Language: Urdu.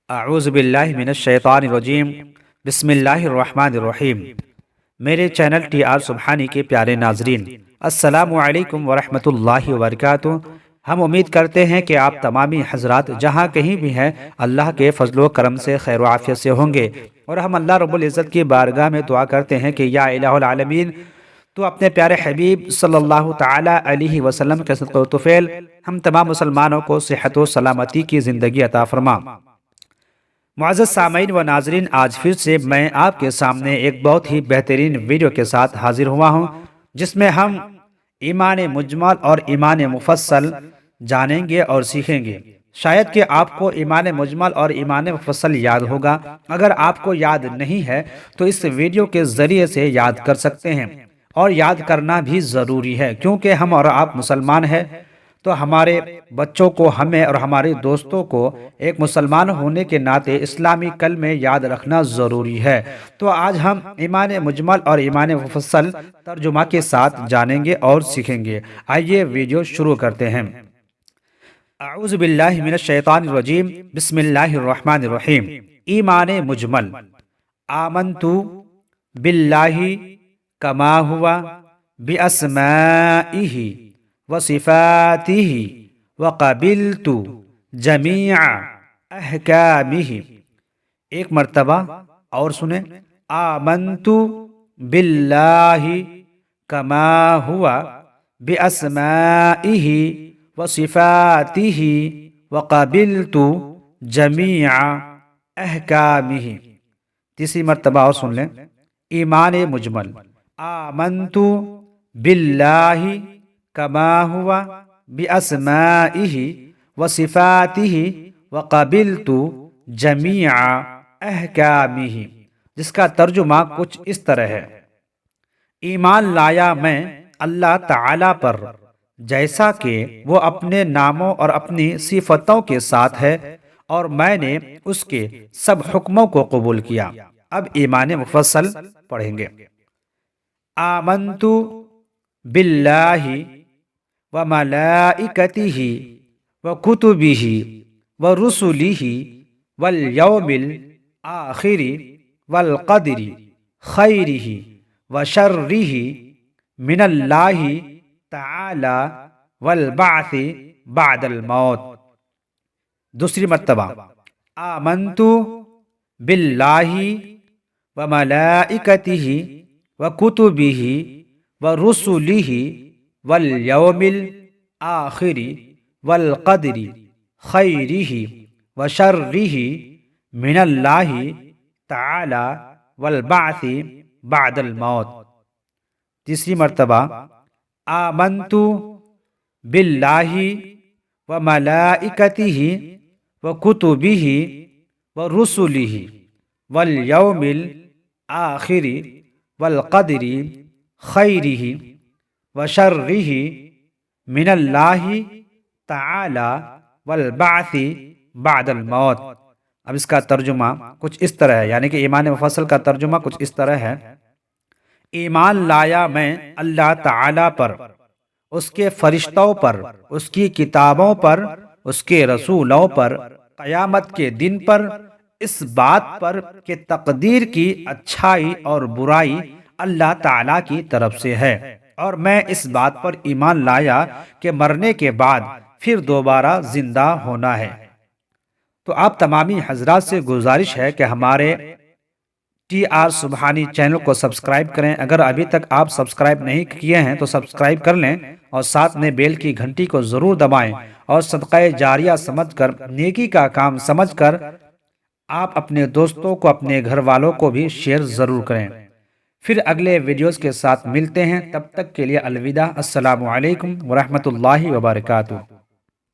اعوذ باللہ من الشیطان الرجیم بسم اللہ الرحمن الرحیم۔ میرے چینل ٹی آر سبحانی کے پیارے ناظرین، السلام علیکم ورحمۃ اللہ وبرکاتہ۔ ہم امید کرتے ہیں کہ آپ تمامی حضرات جہاں کہیں بھی ہیں اللہ کے فضل و کرم سے خیر و عافیت سے ہوں گے، اور ہم اللہ رب العزت کی بارگاہ میں دعا کرتے ہیں کہ یا الہ العالمین تو اپنے پیارے حبیب صلی اللہ تعالی علیہ وسلم کے صدقہ و طفیل ہم تمام مسلمانوں کو صحت و سلامتی کی زندگی عطا فرما۔ معزز سامعین و ناظرین، آج پھر سے میں آپ کے سامنے ایک بہت ہی بہترین ویڈیو کے ساتھ حاضر ہوا ہوں، جس میں ہم ایمان مجمل اور ایمان مفصل جانیں گے اور سیکھیں گے۔ شاید کہ آپ کو ایمان مجمل اور ایمان مفصل یاد ہوگا، اگر آپ کو یاد نہیں ہے تو اس ویڈیو کے ذریعے سے یاد کر سکتے ہیں، اور یاد کرنا بھی ضروری ہے کیونکہ ہم اور آپ مسلمان ہیں، تو ہمارے بچوں کو، ہمیں اور ہمارے دوستوں کو ایک مسلمان ہونے کے ناطے اسلامی کلمے یاد رکھنا ضروری ہے۔ تو آج ہم ایمان مجمل اور ایمان مفصل ترجمہ کے ساتھ جانیں گے اور سیکھیں گے۔ آئیے ویڈیو شروع کرتے ہیں۔ اعوذ باللہ من الشیطان الرجیم بسم اللہ الرحمن الرحیم۔ ایمان مجمل: آمنتو باللہ کما ہوا باسمائہ وصفاتہ وقبلت جمیع احکامہ۔ ایک مرتبہ اور سنیں، آمنت باللہ کما ہوا باسمائہ وصفاتہ وقبلت جمیع احکامہ۔ تیسری مرتبہ اور سن لیں، ایمان مجمل: آمنت باللہ کما ہوا باسمائہ وصفاتہ وقبلت جمیع احکامہ، جس کا ترجمہ کچھ اس طرح ہے: ایمان لایا میں اللہ تعالی پر جیسا کہ وہ اپنے ناموں اور اپنی صفتوں کے ساتھ ہے، اور میں نے اس کے سب حکموں کو قبول کیا۔ اب ایمان مفصل پڑھیں گے۔ آمنت باللہ وملائکتہ وکتبہ ورسلہ والیوم الآخر والقدر خیرہ وشرہ من اللہ تعالی والبعث بعد الموت۔ دوسری مرتبہ، آمنت باللہ وملائکتہ وکتبہ ورسلہ والیوم الآخر والقدر خیرہ وشرہ من اللہ تعالی والبعث بعد الموت۔ تیسری مرتبہ، آمنت باللہ وملائکتہ وکتبہ ورسلہ والیوم الآخر والقدر خیرہ وشرہ من اللہ تعالی والبعث بعد الموت۔ اب اس کا ترجمہ کچھ اس طرح ہے، یعنی کہ ایمان مفصل کا ترجمہ کچھ اس طرح ہے: ایمان لایا میں اللہ تعالی پر، اس کے فرشتوں پر، اس کی کتابوں پر، اس کے رسولوں پر، قیامت کے دن پر، اس بات پر کہ تقدیر کی اچھائی اور برائی اللہ تعالی کی طرف سے ہے، اور میں اس بات پر ایمان لایا کہ مرنے کے بعد پھر دوبارہ زندہ ہونا ہے۔ تو آپ تمامی حضرات سے گزارش ہے کہ ہمارے ٹی آر سبحانی چینل کو سبسکرائب کریں۔ اگر ابھی تک آپ سبسکرائب نہیں کیے ہیں تو سبسکرائب کر لیں، اور ساتھ میں بیل کی گھنٹی کو ضرور دبائیں، اور صدقہ جاریہ سمجھ کر، نیکی کا کام سمجھ کر آپ اپنے دوستوں کو، اپنے گھر والوں کو بھی شیئر ضرور کریں۔ پھر اگلے ویڈیوز کے ساتھ ملتے ہیں، تب تک کے لیے الوداع۔ السلام علیکم ورحمۃ اللہ وبرکاتہ۔